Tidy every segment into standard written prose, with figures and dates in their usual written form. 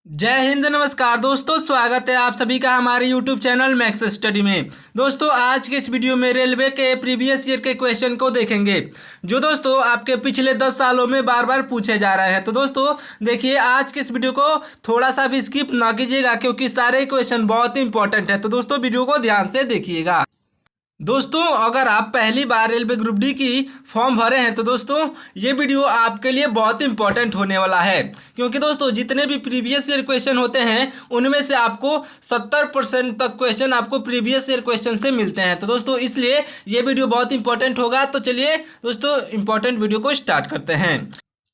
जय हिंद, नमस्कार दोस्तों। स्वागत है आप सभी का हमारे YouTube चैनल मैक्स स्टडी में। दोस्तों आज के इस वीडियो में रेलवे के प्रीवियस ईयर के क्वेश्चन को देखेंगे जो दोस्तों आपके पिछले 10 सालों में बार बार पूछे जा रहे हैं। तो दोस्तों देखिए, आज के इस वीडियो को थोड़ा सा भी स्किप ना कीजिएगा क्योंकि सारे क्वेश्चन बहुत ही इंपॉर्टेंट है। तो दोस्तों वीडियो को ध्यान से देखिएगा। दोस्तों अगर आप पहली बार रेलवे ग्रुप डी की फॉर्म भरे हैं तो दोस्तों ये वीडियो आपके लिए बहुत इंपॉर्टेंट होने वाला है, क्योंकि दोस्तों जितने भी प्रीवियस ईयर क्वेश्चन होते हैं उनमें से आपको 70% तक क्वेश्चन आपको प्रीवियस ईयर क्वेश्चन से मिलते हैं। तो दोस्तों इसलिए ये वीडियो बहुत इंपॉर्टेंट होगा। तो चलिए दोस्तों इंपॉर्टेंट वीडियो को स्टार्ट करते हैं।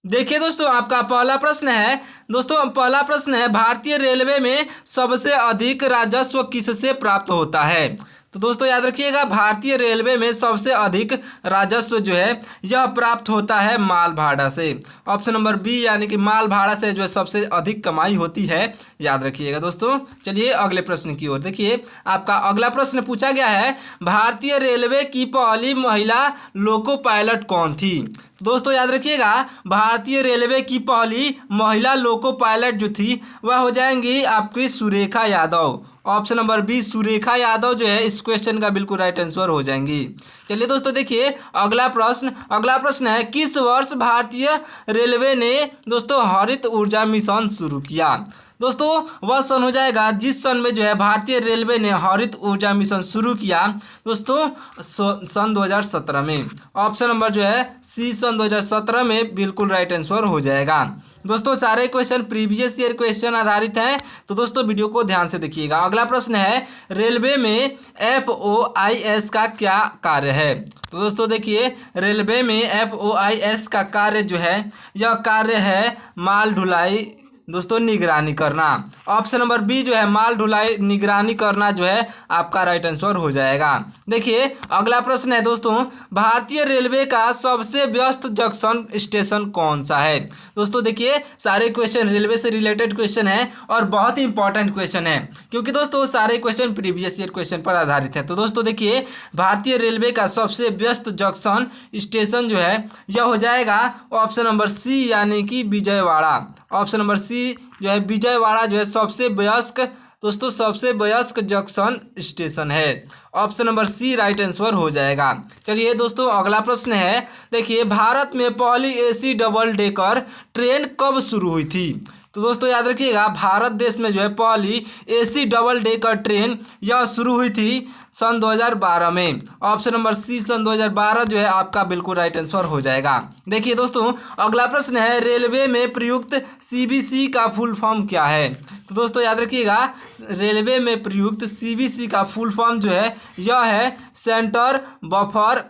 देखिए दोस्तों, आपका पहला प्रश्न है। दोस्तों पहला प्रश्न है, भारतीय रेलवे में सबसे अधिक राजस्व किससे प्राप्त होता है? तो दोस्तों याद रखिएगा, भारतीय रेलवे में सबसे अधिक राजस्व जो है यह प्राप्त होता है माल भाड़ा से। ऑप्शन नंबर बी यानी कि माल भाड़ा से जो है सबसे अधिक कमाई होती है, याद रखिएगा दोस्तों। चलिए अगले प्रश्न की ओर देखिए। आपका अगला प्रश्न पूछा गया है, भारतीय रेलवे की पहली महिला लोको पायलट कौन थी? दोस्तों याद रखिएगा, भारतीय रेलवे की पहली महिला लोको पायलट जो थी वह हो जाएंगी आपकी Surekha Yadav. Option number B Surekha Yadav जो है इस क्वेश्चन का बिल्कुल राइट आंसर हो जाएंगी। चलिए दोस्तों देखिए अगला प्रश्न है, किस वर्ष भारतीय रेलवे ने दोस्तों हरित ऊर्जा मिशन शुरू किया? दोस्तों वह सन हो जाएगा जिस सन में जो है भारतीय रेलवे ने हरित ऊर्जा मिशन शुरू किया दोस्तों सन 2017 में। ऑप्शन नंबर जो है सी सन 2017 में बिल्कुल राइट आंसर हो जाएगा। दोस्तों सारे क्वेश्चन प्रीवियस ईयर क्वेश्चन आधारित हैं, तो दोस्तों वीडियो को ध्यान से देखिएगा। अगला प्रश्न है, रेलवे में FOIS का क्या कार्य है? तो दोस्तों देखिए, रेलवे में FOIS का कार्य जो है यह कार्य है माल ढुलाई दोस्तों निगरानी करना। ऑप्शन नंबर बी जो है माल ढुलाई निगरानी करना जो है आपका राइट आंसर हो जाएगा। देखिए अगला प्रश्न है दोस्तों, भारतीय रेलवे का सबसे व्यस्त जंक्शन स्टेशन कौन सा है? दोस्तों देखिए सारे क्वेश्चन रेलवे से रिलेटेड क्वेश्चन है और बहुत ही इंपॉर्टेंट क्वेश्चन है, क्योंकि दोस्तों सारे क्वेश्चन प्रीवियस ईयर क्वेश्चन पर आधारित है। तो दोस्तों देखिए, भारतीय रेलवे का सबसे व्यस्त जंक्शन स्टेशन जो है यह हो जाएगा ऑप्शन नंबर सी यानी कि विजयवाड़ा। ऑप्शन नंबर सी जो है विजयवाड़ा जो है सबसे वयस्क जंक्शन स्टेशन है। Option number C right answer हो जाएगा। चलिए दोस्तों अगला प्रश्न है, देखिए भारत में पहली AC डबल डेकर ट्रेन कब शुरू हुई थी? तो दोस्तों याद रखिएगा, भारत देश में जो है पहली AC डबल डेकर ट्रेन यह शुरू हुई थी सन 2012 में। ऑप्शन नंबर सी सन 2012 जो है आपका बिल्कुल राइट आंसर हो जाएगा। देखिए दोस्तों अगला प्रश्न है, रेलवे में प्रयुक्त CBC का फुल फॉर्म क्या है? तो दोस्तों याद रखिएगा, रेलवे में प्रयुक्त CBC का फुल फॉर्म जो है यह है सेंटर बफर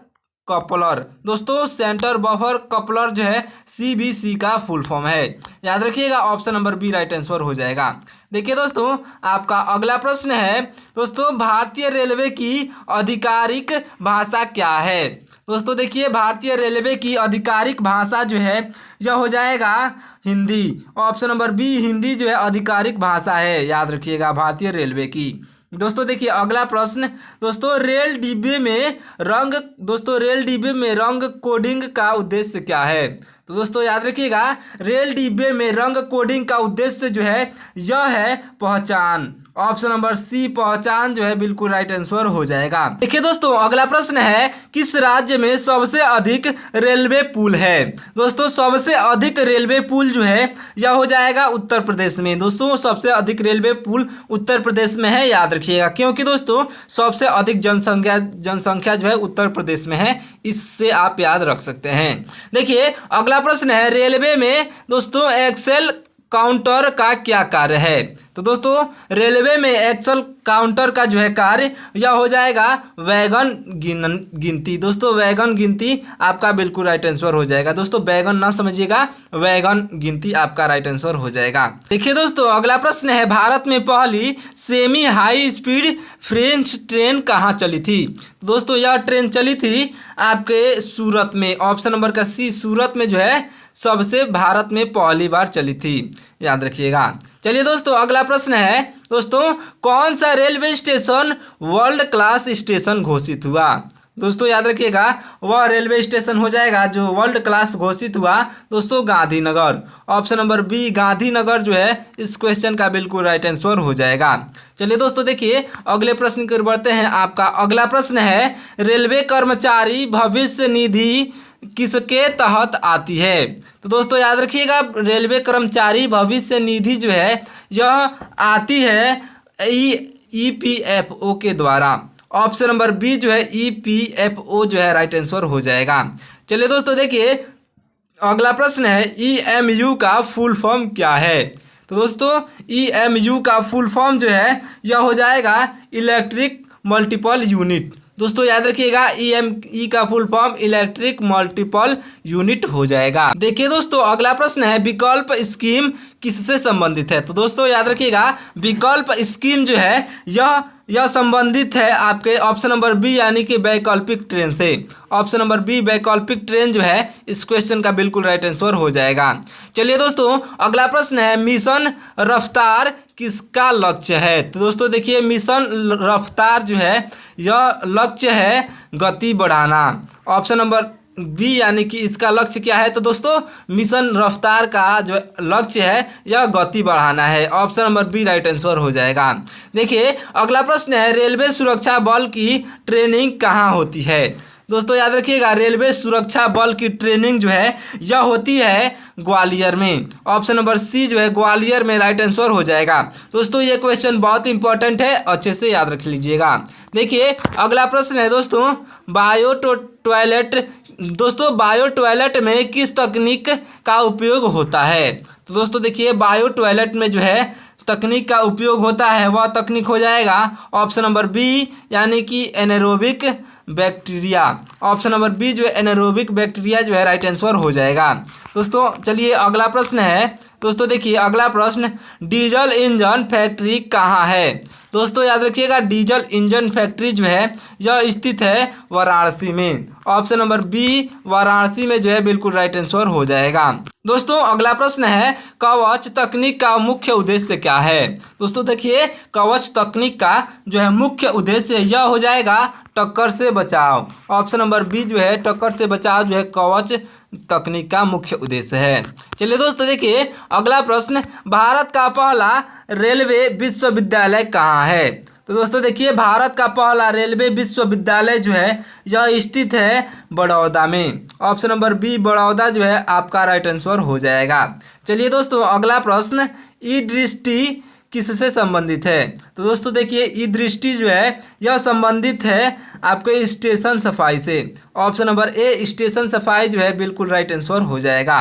कपलर। दोस्तों सेंटर बफर कपलर जो है CBC का फुल फॉर्म है, याद रखिएगा। Option number B right answer हो जाएगा। देखिए दोस्तों आपका अगला प्रश्न है, दोस्तों भारतीय रेलवे की आधिकारिक भाषा क्या है? दोस्तों देखिए, भारतीय रेलवे की आधिकारिक भाषा जो है यह हो जाएगा Hindi. Option number B Hindi जो है आधिकारिक भाषा है, याद रखिएगा भारतीय रेलवे की। दोस्तों देखिए अगला प्रश्न, दोस्तों रेल डिब्बे में रंग कोडिंग का उद्देश्य क्या है? तो दोस्तों याद रखिएगा, रेल डिब्बे में रंग कोडिंग का उद्देश्य जो है यह है पहचान। ऑप्शन नंबर सी पहचान जो है बिल्कुल राइट आंसर हो जाएगा। देखिए दोस्तों अगला प्रश्न है, किस राज्य में सबसे अधिक रेलवे पुल है? दोस्तों सबसे अधिक रेलवे पुल जो है यह हो जाएगा उत्तर प्रदेश में। दोस्तों सबसे अधिक रेलवे पुल उत्तर प्रदेश में है, याद रखिएगा, क्योंकि दोस्तों सबसे अधिक जनसंख्या जो है उत्तर प्रदेश में है, इससे आप याद रख सकते हैं। देखिए अगला प्रश्न है, रेलवे में दोस्तों एक्सेल काउंटर का क्या कार्य है? तो दोस्तों रेलवे में एक्सेल काउंटर का जो है कार्य यह हो जाएगा वैगन गिनती। दोस्तों वैगन गिनती आपका बिल्कुल राइट आंसर हो जाएगा। दोस्तों वैगन ना समझिएगा, वैगन गिनती आपका राइट आंसर हो जाएगा। देखिए दोस्तों अगला प्रश्न है, भारत में पहली semi high speed French train कहाँ चली थी? दोस्तों यह ट्रेन चली थी आपके सूरत में। ऑप्शन नंबर का सी सूरत में जो है सबसे भारत में पहली बार चली थी, याद रखिएगा। चलिए दोस्तों अगला प्रश्न है, दोस्तों कौन सा railway station world class station घोषित हुआ? दोस्तों याद रखिएगा, वह रेलवे स्टेशन हो जाएगा जो वर्ल्ड क्लास घोषित हुआ दोस्तों Gandhinagar. Option number B Gandhinagar जो है इस क्वेश्चन का बिल्कुल राइट आंसर हो जाएगा। चलिए दोस्तों देखिए अगले प्रश्न की ओर बढ़ते हैं। आपका अगला प्रश्न है, रेलवे कर्मचारी भविष्य निधि किसके तहत आती है? तो दोस्तों याद रखिएगा, रेलवे कर्मचारी भविष्य निधि जो है यह आती है EPFO के द्वारा। ऑप्शन नंबर बी जो है EPFO जो है राइट आंसर हो जाएगा। चलिए दोस्तों देखिए अगला प्रश्न है, EMU का फुल फॉर्म क्या है? तो दोस्तों EMU का फुल फॉर्म जो है यह हो जाएगा इलेक्ट्रिक मल्टीपल यूनिट। दोस्तों याद रखिएगा EME का full form electric multiple unit हो जाएगा। देखिए दोस्तों अगला प्रश्न है, विकल्प स्कीम किससे संबंधित है? तो दोस्तों याद रखिएगा विकल्प स्कीम जो है यह संबंधित है आपके ऑप्शन नंबर बी यानी कि वैकल्पिक ट्रेन से। ऑप्शन नंबर बी वैकल्पिक ट्रेन जो है इस क्वेश्चन का बिल्कुल राइट आंसर हो जाएगा। चलिए दोस्तों अगला प्रश्न है, मिशन रफ्तार किसका लक्ष्य है? तो दोस्तों देखिए मिशन रफ्तार जो है यह लक्ष्य है गति बढ़ाना। ऑप्शन नंबर बी यानी कि इसका लक्ष्य क्या है? तो दोस्तों मिशन रफ्तार का जो लक्ष्य है यह गति बढ़ाना है। Option number B right answer हो जाएगा। देखिए अगला प्रश्न है, रेलवे सुरक्षा बल की ट्रेनिंग कहाँ होती है? दोस्तों याद रखिएगा रेलवे सुरक्षा बल की ट्रेनिंग जो है यह होती है ग्वालियर में। ऑप्शन नंबर सी जो है ग्वालियर में राइट आंसर हो जाएगा। दोस्तों ये क्वेश्चन बहुत इंपॉर्टेंट है, अच्छे से याद रख लीजिएगा। देखिए अगला प्रश्न है दोस्तों, बायो टॉयलेट। दोस्तों बायो टॉयलेट में किस तकनीक का उपयोग होता है? तो दोस्तों देखिए बायो टॉयलेट में जो है तकनीक का उपयोग होता है वह तकनीक हो जाएगा ऑप्शन नंबर बी यानी कि anaerobic bacteria. Option number B जो है एनारोबिक बैक्टीरिया जो है राइट आंसर हो जाएगा। दोस्तों चलिए अगला प्रश्न है। दोस्तों देखिए अगला प्रश्न, डीजल इंजन फैक्ट्री कहाँ है? दोस्तों याद रखिएगा डीजल इंजन फैक्ट्री जो है यह स्थित है वाराणसी में। ऑप्शन नंबर बी वाराणसी में जो है बिल्कुल राइट आंसर हो जाएगा। दोस्तों अगला प्रश्न है, कवच तकनीक का मुख्य उद्देश्य क्या है? दोस्तों देखिए कवच तकनीक का जो है मुख्य उद्देश्य यह हो जाएगा टक्कर से बचाव। ऑप्शन नंबर बी जो है टक्कर से बचाव जो है कवच तकनीक का मुख्य उद्देश्य है। चलिए दोस्तों देखिए अगला प्रश्न, भारत का पहला रेलवे विश्वविद्यालय कहाँ है? तो दोस्तों देखिए भारत का पहला रेलवे विश्वविद्यालय जो है यह स्थित है बड़ौदा में। ऑप्शन नंबर बी बड़ौदा जो है आपका राइट आंसर हो जाएगा। चलिए दोस्तों अगला प्रश्न, ई दृष्टि किससे संबंधित है? तो दोस्तों देखिए ई दृष्टि जो है यह संबंधित है आपके स्टेशन सफाई से। ऑप्शन नंबर ए स्टेशन सफाई जो है बिल्कुल राइट आंसर हो जाएगा।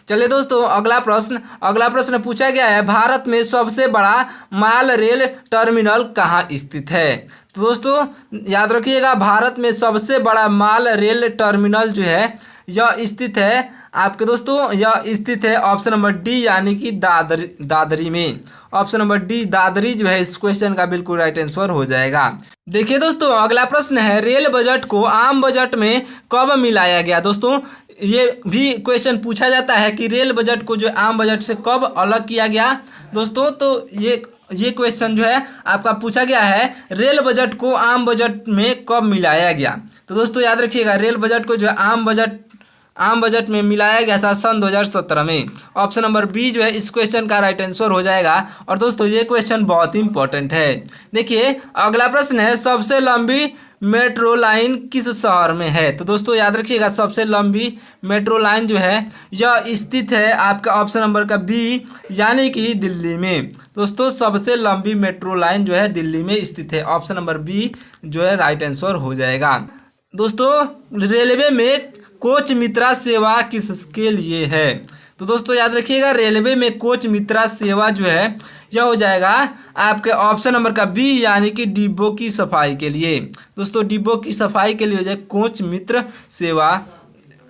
चलिए दोस्तों अगला प्रश्न पूछा गया है, भारत में सबसे बड़ा माल रेल टर्मिनल कहाँ स्थित है? तो दोस्तों याद रखिएगा भारत में सबसे बड़ा माल रेल टर्मिनल जो है यह स्थित है आपके दोस्तों यह स्थित है ऑप्शन नंबर डी यानी कि दादरी में। ऑप्शन नंबर डी दादरी जो है इस क्वेश्चन का बिल्कुल राइट आंसर हो जाएगा। देखिए दोस्तों अगला प्रश्न है, रेल बजट को आम बजट में कब मिलाया गया? दोस्तों ये भी क्वेश्चन पूछा जाता है कि रेल बजट को जो आम बजट से कब अलग किया गया। दोस्तों तो ये क्वेश्चन जो है आपका पूछा गया है रेल बजट को आम बजट में कब मिलाया गया। तो दोस्तों याद रखिएगा रेल बजट को जो है आम बजट में मिलाया गया था सन 2017 में। ऑप्शन नंबर बी जो है इस क्वेश्चन का राइट आंसर हो जाएगा। और दोस्तों ये क्वेश्चन बहुत इंपॉर्टेंट है। देखिए अगला प्रश्न है, सबसे लंबी मेट्रो लाइन किस शहर में है? तो दोस्तों याद रखिएगा सबसे लंबी मेट्रो लाइन जो है यह स्थित है आपका ऑप्शन नंबर का बी यानी कि दिल्ली में। दोस्तों सबसे लंबी मेट्रो लाइन जो है दिल्ली में स्थित है। ऑप्शन नंबर बी जो है राइट आंसर हो जाएगा। दोस्तों रेलवे में कोच मित्रा सेवा किसके लिए है? तो दोस्तों याद रखिएगा रेलवे में कोच मित्रा सेवा जो है यह हो जाएगा आपके ऑप्शन नंबर का बी यानी कि डिब्बों की सफाई के लिए। दोस्तों डिब्बों की सफाई के लिए हो जाए कोच मित्र सेवा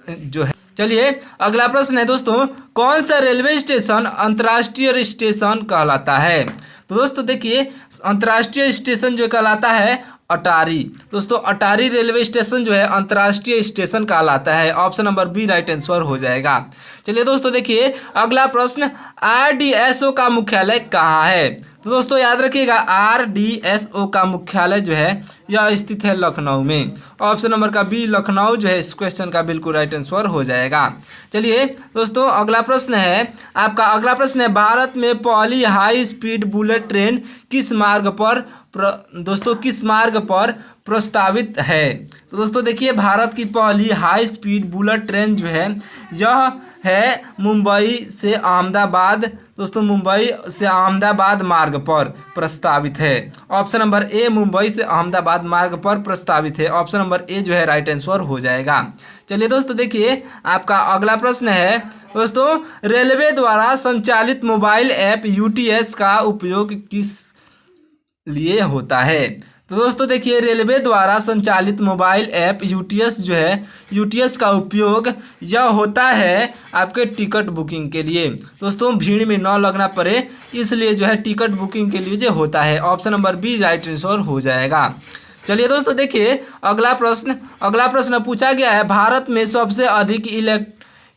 जो है। चलिए अगला प्रश्न है दोस्तों, कौन सा रेलवे स्टेशन अंतर्राष्ट्रीय स्टेशन कहलाता है? तो दोस्तों देखिए अंतर्राष्ट्रीय स्टेशन जो कहलाता है अटारी। दोस्तों अटारी रेलवे स्टेशन जो है अंतर्राष्ट्रीय स्टेशन कहलाता है। Option number B right answer हो जाएगा। चलिए दोस्तों देखिए अगला प्रश्न, RDSO का मुख्यालय कहाँ है? तो दोस्तों याद रखिएगा RDSO का मुख्यालय जो है यह स्थित है लखनऊ में। ऑप्शन नंबर का बी लखनऊ जो है इस क्वेश्चन का बिल्कुल राइट आंसर हो जाएगा। चलिए दोस्तों अगला प्रश्न है आपका। अगला प्रश्न है भारत में पहली हाई स्पीड बुलेट ट्रेन किस मार्ग पर किस मार्ग पर प्रस्तावित है। तो दोस्तों देखिए भारत की पहली हाई स्पीड बुलेट ट्रेन जो है यह है मुंबई से अहमदाबाद। दोस्तों मुंबई से अहमदाबाद मार्ग पर प्रस्तावित है। ऑप्शन नंबर ए मुंबई से अहमदाबाद मार्ग पर प्रस्तावित है। ऑप्शन नंबर ए जो है राइट आंसर हो जाएगा। चलिए दोस्तों देखिए आपका अगला प्रश्न है दोस्तों रेलवे द्वारा संचालित मोबाइल ऐप UTS का उपयोग किस लिए होता है। तो दोस्तों देखिए रेलवे द्वारा संचालित मोबाइल ऐप UTS जो है UTS का उपयोग यह होता है आपके टिकट बुकिंग के लिए। दोस्तों भीड़ में न लगना पड़े इसलिए जो है टिकट बुकिंग के लिए जो होता है। Option number B right answer हो जाएगा। चलिए दोस्तों देखिए अगला प्रश्न पूछा गया है भारत में सबसे अधिक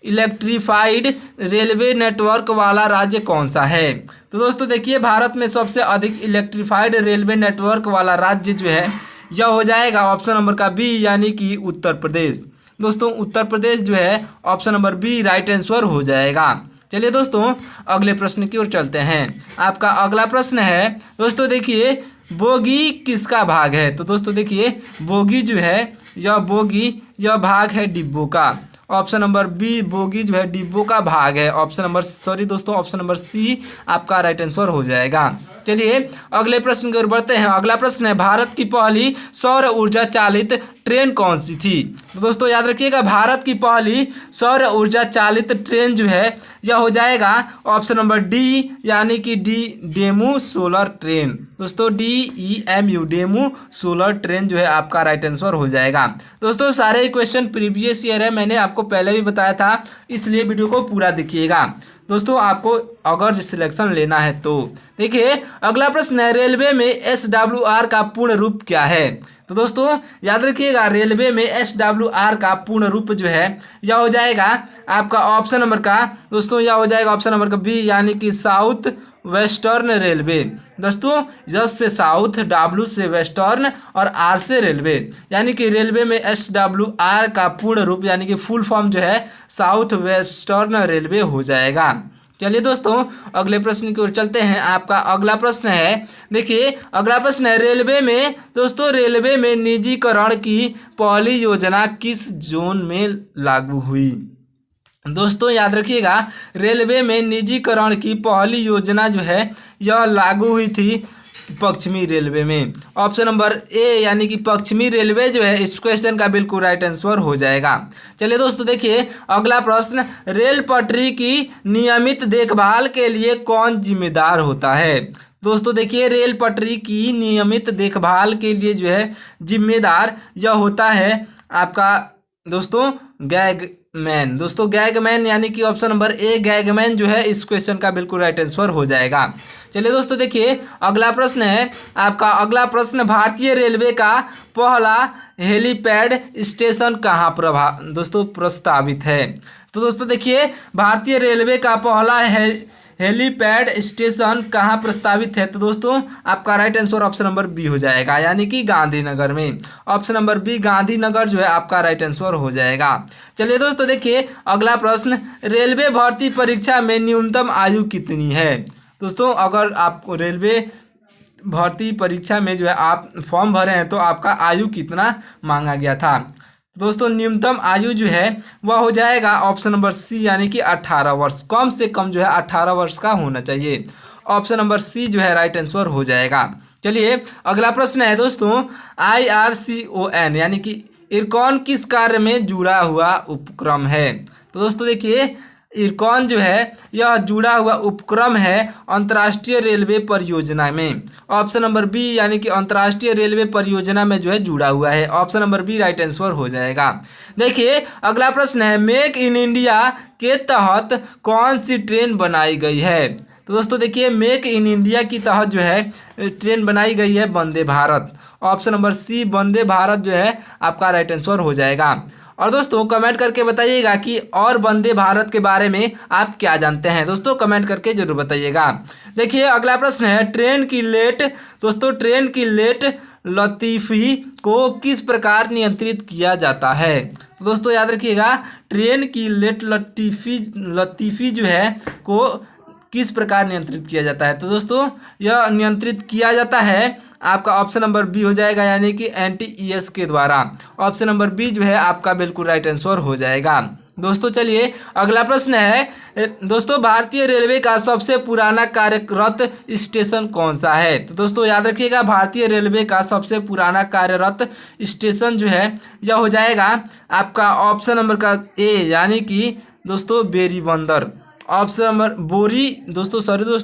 इलेक्ट्रीफाइड रेलवे नेटवर्क वाला राज्य कौन सा है। तो दोस्तों देखिए भारत में सबसे अधिक इलेक्ट्रीफाइड रेलवे नेटवर्क वाला राज्य जो है यह हो जाएगा ऑप्शन नंबर का बी यानी कि उत्तर प्रदेश। दोस्तों उत्तर प्रदेश जो है option number B right answer हो जाएगा। चलिए दोस्तों अगले प्रश्न की ओर चलते हैं। आपका अगला प्रश्न है दोस्तों देखिए बोगी किसका भाग है। तो दोस्तों देखिए बोगी जो है यह भाग है डिब्बों का। ऑप्शन नंबर बी बोगी जो है डिब्बों का भाग है। ऑप्शन नंबर सी आपका राइट आंसर हो जाएगा। चलिए अगले प्रश्न की ओर बढ़ते हैं। अगला प्रश्न है भारत की पहली सौर ऊर्जा चालित ट्रेन कौन सी थी। तो दोस्तों याद रखिएगा भारत की पहली सौर ऊर्जा चालित ट्रेन जो है यह हो जाएगा ऑप्शन नंबर डी यानी कि डेमू सोलर ट्रेन। दोस्तों DEMU डेमू सोलर ट्रेन जो है आपका राइट आंसर हो जाएगा। दोस्तों सारे क्वेश्चन प्रीवियस ईयर है, मैंने आपको पहले भी बताया था, इसलिए वीडियो को पूरा देखिएगा दोस्तों आपको अगर सिलेक्शन लेना है तो। देखिए अगला प्रश्न है रेलवे में SWR का पूर्ण रूप क्या है। तो दोस्तों याद रखिएगा रेलवे में SWR का पूर्ण रूप जो है यह हो जाएगा आपका ऑप्शन नंबर का दोस्तों यह हो जाएगा ऑप्शन नंबर का बी यानी कि साउथ वेस्टर्न रेलवे। दोस्तों एस से साउथ, W से वेस्टर्न और R से रेलवे, यानी कि रेलवे में SWR का पूर्ण रूप यानी कि फुल फॉर्म जो है साउथ वेस्टर्न रेलवे हो जाएगा। चलिए दोस्तों अगले प्रश्न की ओर चलते हैं। आपका अगला प्रश्न है देखिए अगला प्रश्न है रेलवे में निजीकरण की पहली योजना किस जोन में लागू हुई। दोस्तों याद रखिएगा रेलवे में निजीकरण की पहली योजना जो है यह लागू हुई थी पश्चिमी रेलवे में। ऑप्शन नंबर ए यानी कि पश्चिमी रेलवे जो है इस क्वेश्चन का बिल्कुल राइट आंसर हो जाएगा। चलिए दोस्तों देखिए अगला प्रश्न रेल पटरी की नियमित देखभाल के लिए कौन जिम्मेदार होता है। दोस्तों देखिए रेल पटरी की नियमित देखभाल के लिए जो है जिम्मेदार यह होता है आपका दोस्तों गैगमैन। दोस्तों गैगमैन यानी कि ऑप्शन नंबर ए गैगमैन जो है इस क्वेश्चन का बिल्कुल राइट आंसर हो जाएगा। चलिए दोस्तों देखिए अगला प्रश्न है आपका अगला प्रश्न भारतीय रेलवे का पहला हेलीपैड स्टेशन कहाँ प्रस्तावित है। तो दोस्तों देखिए भारतीय रेलवे का पहला हेलीपैड स्टेशन कहाँ प्रस्तावित है। तो दोस्तों आपका right answer option number B हो जाएगा यानी कि गांधीनगर में। ऑप्शन नंबर बी गांधीनगर जो है आपका राइट आंसर हो जाएगा। चलिए दोस्तों देखिए अगला प्रश्न रेलवे भर्ती परीक्षा में न्यूनतम आयु कितनी है। दोस्तों अगर आपको रेलवे भर्ती परीक्षा में जो है आप फॉर्म भरे हैं तो आपका आयु कितना मांगा गया था। दोस्तों न्यूनतम आयु जो है वह हो जाएगा ऑप्शन नंबर सी यानी कि 18 वर्ष, कम से कम जो है 18 वर्ष का होना चाहिए। ऑप्शन नंबर सी जो है राइट आंसर हो जाएगा। चलिए अगला प्रश्न है दोस्तों IRCON यानी कि इरकॉन किस कार्य में जुड़ा हुआ उपक्रम है। तो दोस्तों देखिए इरकॉन जो है यह जुड़ा हुआ उपक्रम है अंतर्राष्ट्रीय रेलवे परियोजना में। ऑप्शन नंबर बी यानी कि अंतर्राष्ट्रीय रेलवे परियोजना में जो है जुड़ा हुआ है। Option number B right answer हो जाएगा। देखिए अगला प्रश्न है मेक इन इंडिया के तहत कौन सी ट्रेन बनाई गई है। तो दोस्तों देखिए मेक इन इंडिया की तहत जो है ट्रेन बनाई गई है वंदे भारत। ऑप्शन नंबर सी वंदे भारत जो है आपका राइट आंसर हो जाएगा। और दोस्तों कमेंट करके बताइएगा कि और वंदे भारत के बारे में आप क्या जानते हैं। दोस्तों कमेंट करके जरूर बताइएगा। देखिए अगला प्रश्न है, ट्रेन की लेट लतीफ़ी को किस प्रकार नियंत्रित किया जाता है। तो दोस्तों याद रखिएगा, ट्रेन की लेट लतीफ़ी जो है को किस प्रकार नियंत्रित किया जाता है। तो दोस्तों यह नियंत्रित किया जाता है आपका ऑप्शन नंबर बी हो जाएगा, यानी कि NTES के द्वारा। ऑप्शन नंबर बी जो है आपका बिल्कुल राइट आंसर हो जाएगा। दोस्तों चलिए अगला प्रश्न है, दोस्तों भारतीय रेलवे का सबसे पुराना कार्यरत स्टेशन कौन सा है। तो दोस्तों याद रखिएगा, भारतीय रेलवे का सबसे पुराना कार्यरत स्टेशन जो है यह हो जाएगा आपका ऑप्शन नंबर का ए, यानी कि दोस्तों बेरी बंदर। ऑप्शन नंबर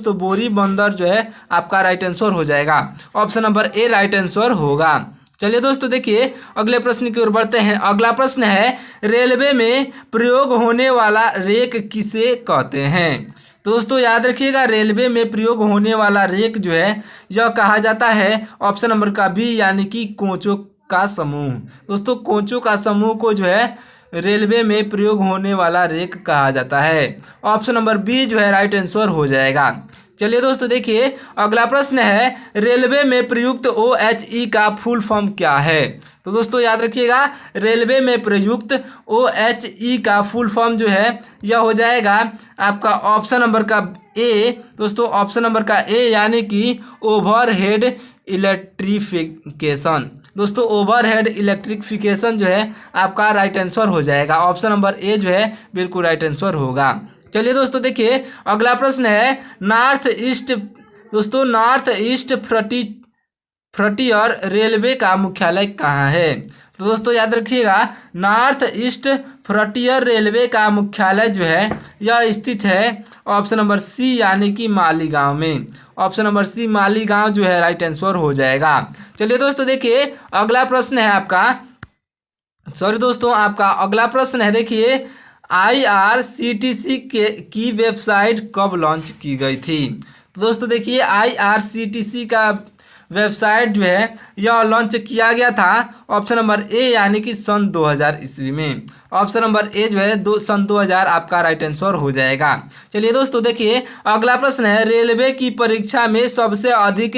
बोरी बंदर जो है आपका राइट आंसर हो जाएगा। Option number A right answer होगा। चलिए दोस्तों देखिए अगले प्रश्न की ओर बढ़ते हैं। अगला प्रश्न है, रेलवे में प्रयोग होने वाला रेक किसे कहते हैं। तो दोस्तों याद रखिएगा, रेलवे में प्रयोग होने वाला रेक जो है यह कहा जाता है ऑप्शन नंबर का बी, यानी कि कोचों का समूह। दोस्तों कोचों का समूह को जो है रेलवे में प्रयोग होने वाला रेक कहा जाता है। ऑप्शन नंबर बी जो है राइट आंसर हो जाएगा। चलिए दोस्तों देखिए अगला प्रश्न है, रेलवे में प्रयुक्त OHE का फुल फॉर्म क्या है। तो दोस्तों याद रखिएगा, रेलवे में प्रयुक्त OHE का फुल फॉर्म जो है यह हो जाएगा आपका ऑप्शन नंबर का ए। दोस्तों ऑप्शन नंबर का ए, यानी कि ओवरहेड इलेक्ट्रिफिकेशन। दोस्तों ओवरहेड इलेक्ट्रिफिकेशन जो है आपका राइट आंसर हो जाएगा। ऑप्शन नंबर ए जो है बिल्कुल राइट आंसर होगा। चलिए दोस्तों देखिए अगला प्रश्न है, नॉर्थ ईस्ट फ्रंटियर रेलवे का मुख्यालय कहाँ है। तो दोस्तों याद रखिएगा, नॉर्थ ईस्ट फ्रंटियर रेलवे का मुख्यालय जो है यह स्थित है ऑप्शन नंबर सी, यानी कि मालीगांव में। ऑप्शन नंबर सी मालीगांव जो है राइट आंसर हो जाएगा। चलिए दोस्तों देखिए अगला प्रश्न है आपका अगला प्रश्न है, देखिए IRCTC की वेबसाइट कब लॉन्च की गई थी। तो दोस्तों देखिए IRCTC का वेबसाइट जो है यह लॉन्च किया गया था ऑप्शन नंबर ए, यानी कि सन 2000 ईस्वी में। ऑप्शन नंबर ए जो है सन 2000 आपका राइट आंसर हो जाएगा। चलिए दोस्तों देखिए अगला प्रश्न है, रेलवे की परीक्षा में सबसे अधिक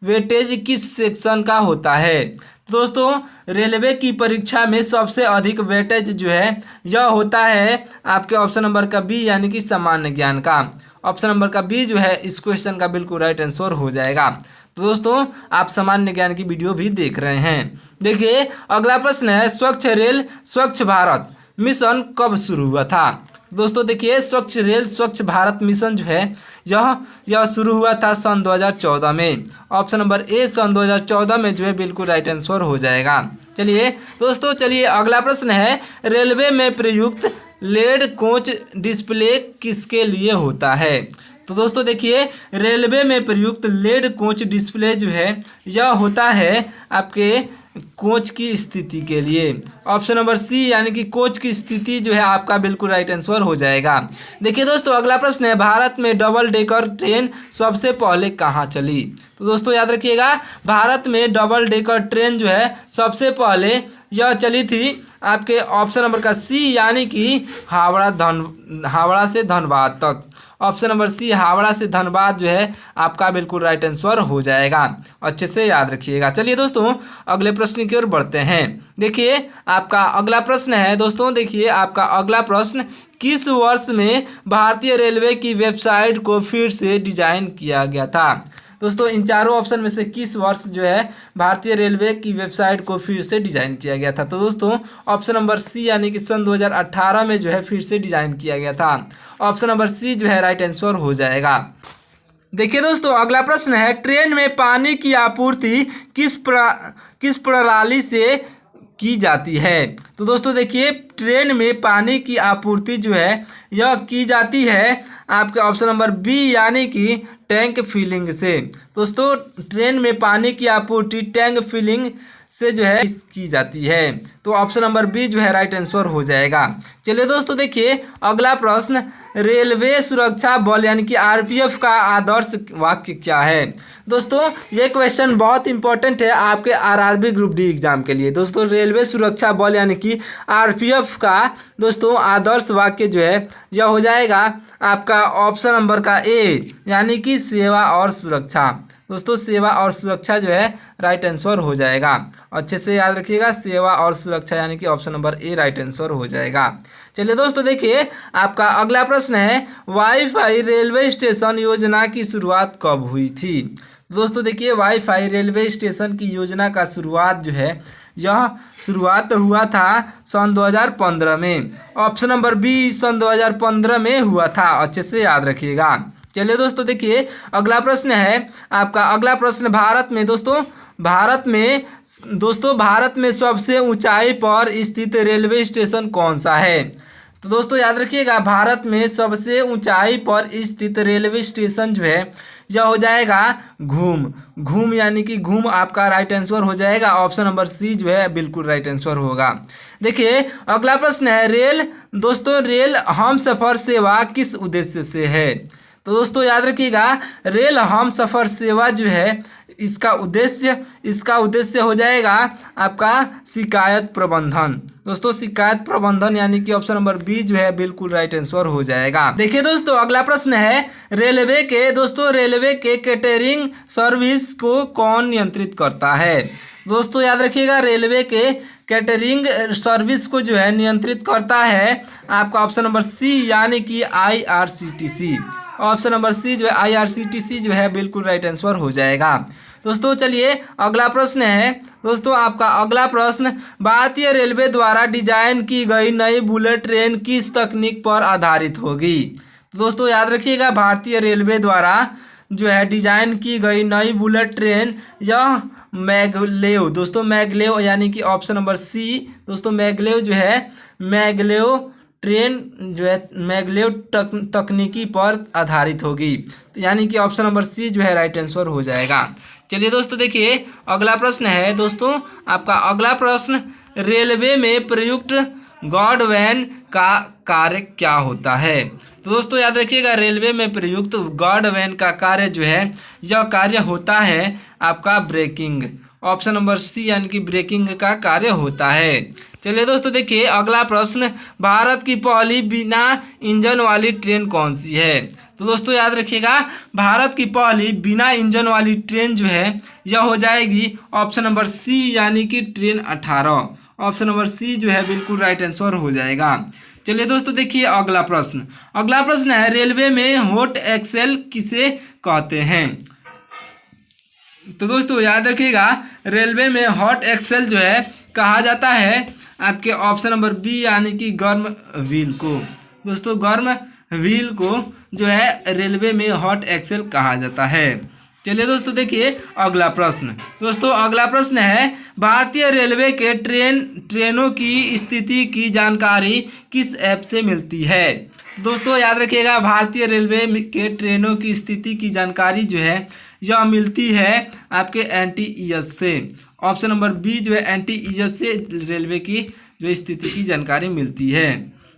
वेटेज किस सेक्शन का होता है। दोस्तों रेलवे की परीक्षा में सबसे अधिक वेटेज जो है यह होता है आपके ऑप्शन नंबर का बी, यानी कि सामान्य ज्ञान का। ऑप्शन नंबर का बी जो है इस क्वेश्चन का बिल्कुल राइट आंसर हो जाएगा। तो दोस्तों आप सामान्य ज्ञान की वीडियो भी देख रहे हैं। देखिए अगला प्रश्न है, स्वच्छ रेल स्वच्छ भारत मिशन कब शुरू हुआ था। दोस्तों देखिए स्वच्छ रेल स्वच्छ भारत मिशन जो है यह शुरू हुआ था सन 2014 में। ऑप्शन नंबर ए सन 2014 में जो है बिल्कुल राइट आंसर हो जाएगा। चलिए दोस्तों अगला प्रश्न है, रेलवे में प्रयुक्त लेड कोच डिस्प्ले किसके लिए होता है। तो दोस्तों देखिए रेलवे में प्रयुक्त लेड कोच डिस्प्ले जो है यह होता है आपके कोच की स्थिति के लिए। ऑप्शन नंबर सी, यानी कि कोच की स्थिति जो है आपका बिल्कुल राइट आंसर हो जाएगा। देखिए दोस्तों अगला प्रश्न है, भारत में डबल डेकर ट्रेन सबसे पहले कहाँ चली। तो दोस्तों याद रखिएगा, भारत में डबल डेकर ट्रेन जो है सबसे पहले यह चली थी आपके ऑप्शन नंबर का सी, यानी कि हावड़ा से धनबाद तक। ऑप्शन नंबर सी हावड़ा से धनबाद जो है आपका बिल्कुल राइट आंसर हो जाएगा। अच्छे से याद रखिएगा। चलिए दोस्तों अगले प्रश्न की ओर बढ़ते हैं। देखिए आपका अगला प्रश्न है, दोस्तों देखिए आपका अगला प्रश्न, किस वर्ष में भारतीय रेलवे की वेबसाइट को फिर से डिजाइन किया गया था। दोस्तों इन चारों ऑप्शन में से किस वर्ष जो है भारतीय रेलवे की वेबसाइट को फिर से डिजाइन किया गया था। तो दोस्तों ऑप्शन नंबर सी, यानी कि सन 2018 में जो है फिर से डिजाइन किया गया था। ऑप्शन नंबर सी जो है राइट आंसर हो जाएगा। देखिए दोस्तों अगला प्रश्न है, ट्रेन में पानी की आपूर्ति किस प्रणाली से की जाती है। तो दोस्तों देखिए ट्रेन में पानी की आपूर्ति जो है यह की जाती है आपके ऑप्शन नंबर बी, यानी कि टैंक फिलिंग से। दोस्तों ट्रेन में पानी की आपूर्ति टैंक फिलिंग से जो है की जाती है। तो ऑप्शन नंबर बी जो है राइट आंसर हो जाएगा। चलिए दोस्तों देखिए अगला प्रश्न, रेलवे सुरक्षा बल यानी कि आरपीएफ का आदर्श वाक्य क्या है। दोस्तों ये क्वेश्चन बहुत इंपॉर्टेंट है आपके आरआरबी ग्रुप डी एग्जाम के लिए। दोस्तों रेलवे सुरक्षा बल यानी कि आरपीएफ का दोस्तों आदर्श वाक्य जो है यह हो जाएगा आपका ऑप्शन नंबर का ए यानी कि सेवा और सुरक्षा। दोस्तों सेवा और सुरक्षा जो है राइट आंसर हो जाएगा। अच्छे से याद रखिएगा, सेवा और सुरक्षा यानी कि option number A right answer हो जाएगा। चलिए दोस्तों देखिए आपका अगला प्रश्न है, वाईफाई रेलवे स्टेशन योजना की शुरुआत कब हुई थी। दोस्तों देखिए वाईफाई रेलवे स्टेशन की योजना का शुरुआत जो है यह शुरुआत हुआ था सन 2015 में। ऑप्शन नंबर बी सन 2015 में हुआ था। अच्छे से याद रखिएगा। चलिए दोस्तों देखिए अगला प्रश्न है आपका। अगला प्रश्न भारत में सबसे ऊंचाई पर स्थित रेलवे स्टेशन कौन सा है। तो दोस्तों याद रखिएगा, भारत में सबसे ऊंचाई पर स्थित रेलवे स्टेशन जो है यह हो जाएगा घूम यानी कि घूम आपका राइट आंसर हो जाएगा। ऑप्शन नंबर सी जो है बिल्कुल राइट आंसर होगा। देखिए अगला प्रश्न है, रेल हम सफ़र सेवा किस उद्देश्य से है। तो दोस्तों याद रखिएगा, रेल हम सफ़र सेवा जो है इसका उद्देश्य हो जाएगा आपका शिकायत प्रबंधन। दोस्तों शिकायत प्रबंधन यानी कि ऑप्शन नंबर बी जो है बिल्कुल राइट आंसर हो जाएगा। देखिए दोस्तों अगला प्रश्न है, रेलवे के कैटरिंग सर्विस को कौन नियंत्रित करता है। दोस्तों याद रखिएगा, रेलवे के कैटरिंग सर्विस को जो है नियंत्रित करता है आपका ऑप्शन नंबर सी यानी कि आईआरसीटीसी। ऑप्शन नंबर सी जो है आईआरसीटीसी जो है बिल्कुल राइट आंसर हो जाएगा। दोस्तों चलिए अगला प्रश्न है। दोस्तों आपका अगला प्रश्न, भारतीय रेलवे द्वारा डिजाइन की गई नई बुलेट ट्रेन किस तकनीक पर आधारित होगी। तो दोस्तों याद रखिएगा, भारतीय रेलवे द्वारा जो है डिजाइन की गई नई बुलेट ट्रेन यह मैगलेव। दोस्तों मैगलेव यानी कि ऑप्शन नंबर सी दोस्तों मैगलेव जो है मैगलेव ट्रेन जो है मैगलेव तकनीकी पर आधारित होगी। तो यानी कि ऑप्शन नंबर सी जो है राइट आंसर हो जाएगा। चलिए दोस्तों देखिए अगला प्रश्न है। दोस्तों आपका अगला प्रश्न, रेलवे में प्रयुक्त गॉड वैन का कार्य क्या होता है। तो दोस्तों याद रखिएगा, रेलवे में प्रयुक्त गॉड वैन का कार्य जो है यह कार्य होता है आपका ब्रेकिंग। ऑप्शन नंबर सी यानी कि ब्रेकिंग का कार्य होता है। चलिए दोस्तों देखिए अगला प्रश्न, भारत की पहली बिना इंजन वाली ट्रेन कौन सी है। तो दोस्तों याद रखिएगा, भारत की पहली बिना इंजन वाली ट्रेन जो है यह हो जाएगी ऑप्शन नंबर सी यानी कि ट्रेन 18। ऑप्शन नंबर सी जो है बिल्कुल राइट आंसर हो जाएगा। चलिए दोस्तों देखिए अगला प्रश्न है, रेलवे में हॉट एक्सेल किसे कहते हैं। तो दोस्तों याद रखिएगा, रेलवे में हॉट एक्सेल जो है कहा जाता है आपके ऑप्शन नंबर बी यानी कि गर्म व्हील को। दोस्तों गर्म व्हील को जो है रेलवे में हॉट एक्सेल कहा जाता है। चलिए दोस्तों देखिए अगला प्रश्न। दोस्तों अगला प्रश्न है, भारतीय रेलवे के ट्रेनों की स्थिति की जानकारी किस ऐप से मिलती है। दोस्तों याद रखिएगा, भारतीय रेलवे के ट्रेनों की स्थिति की जानकारी जो है यह मिलती है आपके एनटीईएस से। ऑप्शन नंबर बी जो है एनटीईएस से रेलवे की जो स्थिति की जानकारी मिलती है।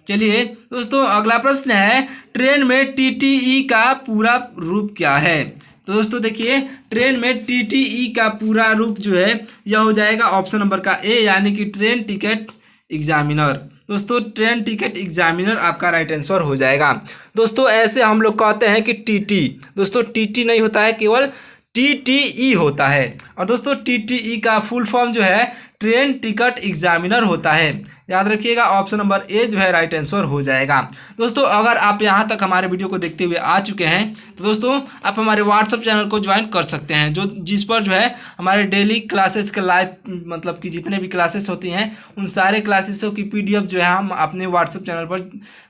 चलिए दोस्तों अगला प्रश्न है, ट्रेन में टीटीई का पूरा रूप क्या है। तो दोस्तों देखिए, ट्रेन में टीटीई का पूरा रूप जो है यह हो जाएगा ऑप्शन नंबर का ए यानी कि ट्रेन टिकट एग्जामिनर। दोस्तों ट्रेन टिकट एग्जामिनर आपका राइट आंसर हो जाएगा। दोस्तों ऐसे हम लोग कहते हैं कि टीटी, दोस्तों टीटी नहीं होता है, केवल टीटीई होता है। और दोस्तों टीटीई का फुल फॉर्म जो है ट्रेन टिकट एग्जामिनर होता है। याद रखिएगा ऑप्शन नंबर ए जो है राइट आंसर हो जाएगा। दोस्तों अगर आप यहां तक हमारे वीडियो को देखते हुए आ चुके हैं तो दोस्तों आप हमारे व्हाट्सएप चैनल को ज्वाइन कर सकते हैं, जिस पर जो है हमारे डेली क्लासेस के लाइव मतलब कि जितने भी क्लासेस होती हैं उन सारे क्लासेसों की पीडीएफ जो है हम अपने व्हाट्सएप चैनल पर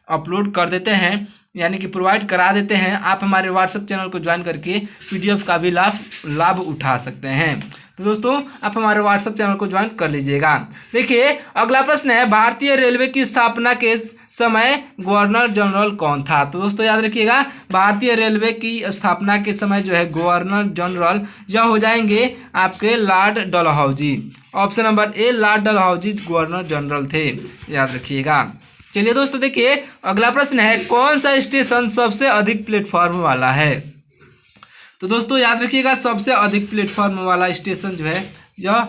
अपलोड कर देते हैं, यानी कि प्रोवाइड करा देते हैं। आप हमारे व्हाट्सएप चैनल को ज्वाइन करके पीडीएफ का भी लाभ उठा सकते हैं। तो दोस्तों आप हमारे व्हाट्सएप चैनल को ज्वाइन कर लीजिएगा। देखिए अगला प्रश्न है, भारतीय रेलवे की स्थापना के समय गवर्नर जनरल कौन था। तो दोस्तों याद रखिएगा, भारतीय रेलवे की स्थापना के समय जो है गवर्नर जनरल यह हो जाएंगे आपके Lord Dalhousie. Option number A Lord Dalhousie governor general थे, याद रखिएगा। चलिए दोस्तों देखिए अगला प्रश्न है, कौन सा स्टेशन सबसे अधिक प्लेटफॉर्म वाला है? तो दोस्तों याद रखिएगा सबसे अधिक प्लेटफॉर्म वाला स्टेशन जो है यह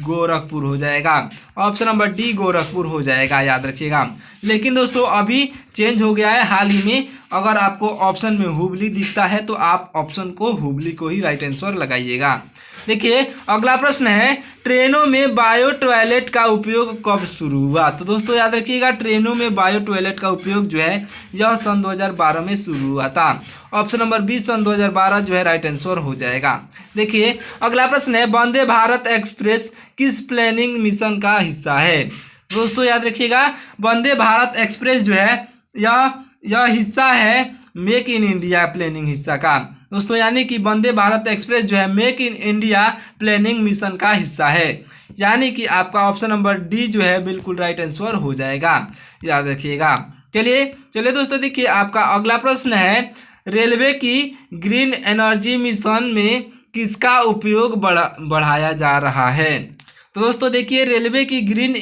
गोरखपुर हो जाएगा। ऑप्शन नंबर डी गोरखपुर हो जाएगा, याद रखिएगा। लेकिन दोस्तों अभी चेंज हो गया है हाल ही में। अगर आपको ऑप्शन में हुबली दिखता है तो आप ऑप्शन को हुबली को ही राइट आंसर लगाइएगा। देखिए अगला प्रश्न है, ट्रेनों में बायो टॉयलेट का उपयोग कब शुरू हुआ? तो दोस्तों याद रखिएगा ट्रेनों में बायो टॉयलेट का उपयोग जो है यह सन 2012 में शुरू हुआ था। ऑप्शन नंबर बी सन 2012 जो है राइट आंसर हो जाएगा। देखिए अगला प्रश्न है, वंदे भारत एक्सप्रेस किस प्लानिंग मिशन का हिस्सा है? दोस्तों याद रखिएगा वंदे भारत एक्सप्रेस जो है यह हिस्सा है मेक इन इंडिया प्लानिंग हिस्सा का। दोस्तों यानी कि वंदे भारत एक्सप्रेस जो है make in India planning mission का हिस्सा है, यानी कि आपका ऑप्शन नंबर डी जो है बिल्कुल राइट आंसर हो जाएगा, याद रखिएगा। चलिए दोस्तों देखिए आपका अगला प्रश्न है, रेलवे की ग्रीन एनर्जी मिशन में किसका उपयोग बढ़ाया जा रहा है? तो दोस्तों देखिए रेलवे की ग्रीन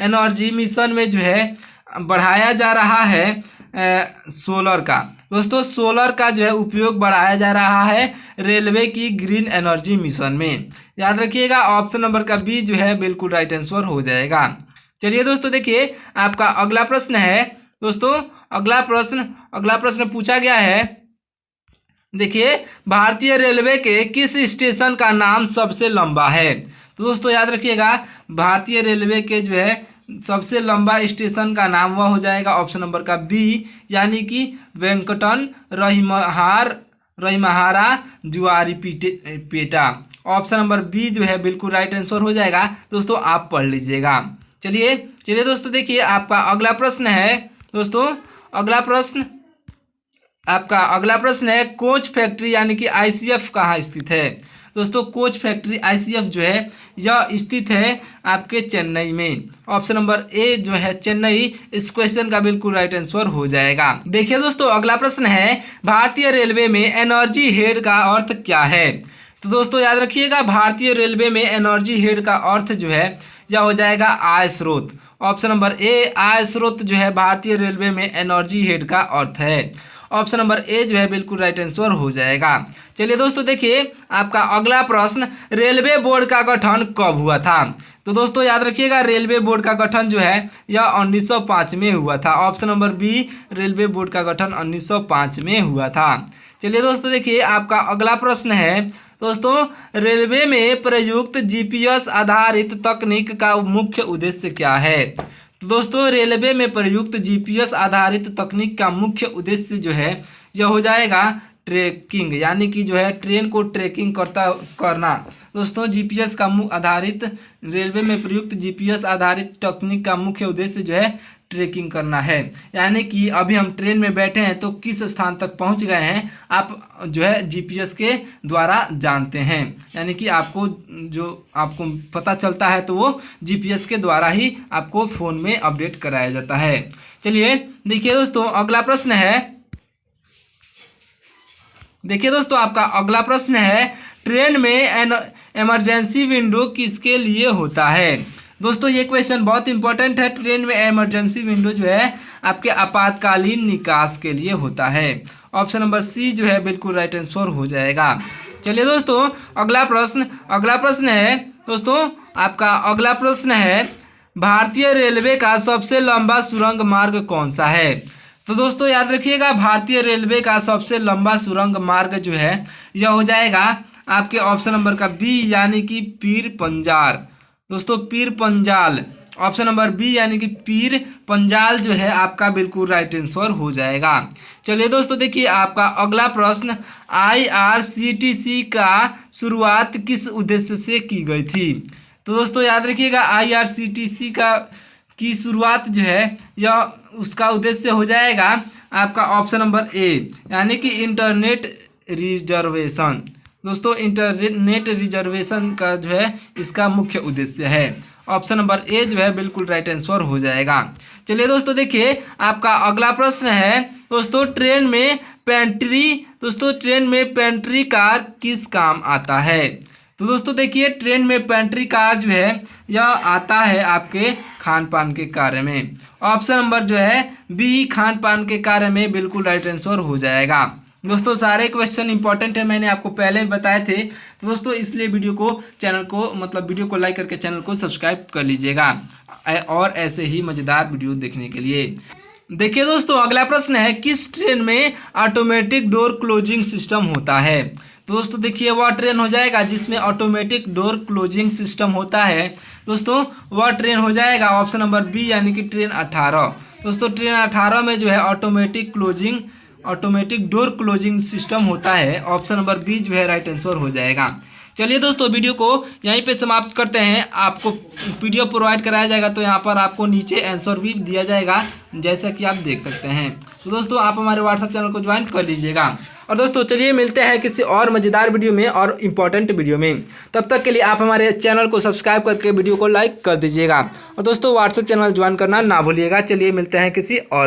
एनर्जी मिशन में जो है बढ़ाया जा रहा है सोलर का। दोस्तों सोलर का जो है उपयोग बढ़ाया जा रहा है रेलवे की ग्रीन एनर्जी मिशन में, याद रखिएगा। ऑप्शन नंबर का बी जो है बिल्कुल राइट आंसर हो जाएगा। चलिए दोस्तों देखिए आपका अगला प्रश्न है। दोस्तों अगला प्रश्न पूछा गया है, देखिए भारतीय रेलवे के किस स्टेशन का नाम सबसे लंबा है? तो दोस्तों याद रखिएगा भारतीय रेलवे के जो है सबसे लंबा स्टेशन का नाम वह हो जाएगा ऑप्शन नंबर का बी, यानी कि वेंकटन रहीमहारा जुआरीपेटा। ऑप्शन नंबर बी जो है बिल्कुल राइट आंसर हो जाएगा। दोस्तों आप पढ़ लीजिएगा। चलिए दोस्तों देखिए आपका अगला प्रश्न है। दोस्तों आपका अगला प्रश्न है, कोच फैक्ट्री यानी कि आईसीएफ कहाँ स्थित है? दोस्तों कोच फैक्ट्री आईसीएफ जो है यह स्थित है आपके चेन्नई में। ऑप्शन नंबर ए जो है चेन्नई इस क्वेश्चन का बिल्कुल राइट आंसर हो जाएगा। देखिए दोस्तों अगला प्रश्न है, भारतीय रेलवे में एनर्जी हेड का अर्थ क्या है? तो दोस्तों याद रखिएगा भारतीय रेलवे में एनर्जी हेड का अर्थ जो है यह हो जाएगा आय स्रोत। ऑप्शन नंबर ए आय स्रोत जो है भारतीय रेलवे में एनर्जी हेड का अर्थ है। ऑप्शन नंबर ए जो है बिल्कुल राइट आंसर हो जाएगा। चलिए दोस्तों देखिए आपका अगला प्रश्न, रेलवे बोर्ड का गठन कब हुआ था? तो दोस्तों याद रखिएगा रेलवे बोर्ड का गठन जो है यह 1905 में हुआ था। Option number B railway board का गठन 1905 में हुआ था। चलिए दोस्तों देखिए आपका अगला प्रश्न है। दोस्तों रेलवे में प्रयुक्त जीपीएस आधारित तकनीक का मुख्य उद्देश्य क्या है? तो दोस्तों रेलवे में प्रयुक्त जीपीएस आधारित तकनीक का मुख्य उद्देश्य जो है यह हो जाएगा ट्रैकिंग, यानी कि जो है ट्रेन को ट्रैकिंग करना। दोस्तों जीपीएस का आधारित रेलवे में प्रयुक्त जीपीएस आधारित तकनीक का मुख्य उद्देश्य जो है ट्रैकिंग करना है, यानी कि अभी हम ट्रेन में बैठे हैं तो किस स्थान तक पहुंच गए हैं आप जो है जीपीएस के द्वारा जानते हैं, यानी कि आपको पता चलता है तो वो जीपीएस के द्वारा ही आपको फ़ोन में अपडेट कराया जाता है। चलिए देखिए दोस्तों अगला प्रश्न है। देखिए दोस्तों आपका अगला प्रश्न है, ट्रेन में इमरजेंसी विंडो किसके लिए होता है? दोस्तों ये क्वेश्चन बहुत इंपॉर्टेंट है। ट्रेन में इमरजेंसी विंडो जो है आपके आपातकालीन निकास के लिए होता है। ऑप्शन नंबर सी जो है बिल्कुल राइट आंसर हो जाएगा। चलिए दोस्तों अगला प्रश्न है। दोस्तों आपका अगला प्रश्न है, भारतीय रेलवे का सबसे लंबा सुरंग मार्ग कौन सा है? तो दोस्तों याद रखिएगा भारतीय रेलवे का सबसे लंबा सुरंग मार्ग जो है यह हो जाएगा आपके ऑप्शन नंबर का बी, यानी कि पीर पंजाल। दोस्तों Pir Panjal option number B यानी कि पीर पंजाल जो है आपका बिल्कुल राइट आंसर हो जाएगा। चलिए दोस्तों देखिए आपका अगला प्रश्न, आईआरसीटीसी का शुरुआत किस उद्देश्य से की गई थी? तो दोस्तों याद रखिएगा आईआरसीटीसी की शुरुआत जो है यह उसका उद्देश्य हो जाएगा आपका ऑप्शन नंबर ए, यानी कि इंटरनेट रिजर्वेशन। दोस्तों इंटरनेट रिजर्वेशन का जो है इसका मुख्य उद्देश्य है। ऑप्शन नंबर ए जो है बिल्कुल राइट आंसर हो जाएगा। चलिए दोस्तों देखिए आपका अगला प्रश्न है। दोस्तों ट्रेन में पेंट्री कार किस काम आता है? तो दोस्तों देखिए, ट्रेन में पेंट्री कार जो है यह आता है आपके खान पान के कार्य में। ऑप्शन नंबर जो है बी खान पान के कार्य में बिल्कुल राइट आंसर हो जाएगा। दोस्तों सारे क्वेश्चन इंपॉर्टेंट है, मैंने आपको पहले बताए थे। तो दोस्तों इसलिए वीडियो को लाइक करके चैनल को सब्सक्राइब कर लीजिएगा और ऐसे ही मज़ेदार वीडियो देखने के लिए। देखिए दोस्तों, अगला प्रश्न है, किस ट्रेन में ऑटोमेटिक डोर क्लोजिंग सिस्टम होता है? तो दोस्तों देखिए, वह ट्रेन हो जाएगा जिसमें ऑटोमेटिक डोर क्लोजिंग सिस्टम होता है। दोस्तों वह ट्रेन हो जाएगा ऑप्शन नंबर बी यानी कि ट्रेन 18। दोस्तों ट्रेन 18 में जो है ऑटोमेटिक डोर क्लोजिंग सिस्टम होता है। ऑप्शन नंबर बी जो है राइट आंसर हो जाएगा। चलिए दोस्तों, वीडियो को यहीं पे समाप्त करते हैं। आपको पीडीएफ प्रोवाइड कराया जाएगा, तो यहाँ पर आपको नीचे आंसर भी दिया जाएगा, जैसा कि आप देख सकते हैं। तो दोस्तों आप हमारे व्हाट्सएप चैनल को ज्वाइन कर लीजिएगा। और दोस्तों चलिए मिलते हैं किसी और मज़ेदार वीडियो में और इम्पोर्टेंट वीडियो में। तब तक के लिए आप हमारे चैनल को सब्सक्राइब करके वीडियो को लाइक कर दीजिएगा। और दोस्तों व्हाट्सएप चैनल ज्वाइन करना ना भूलिएगा। चलिए मिलते हैं किसी और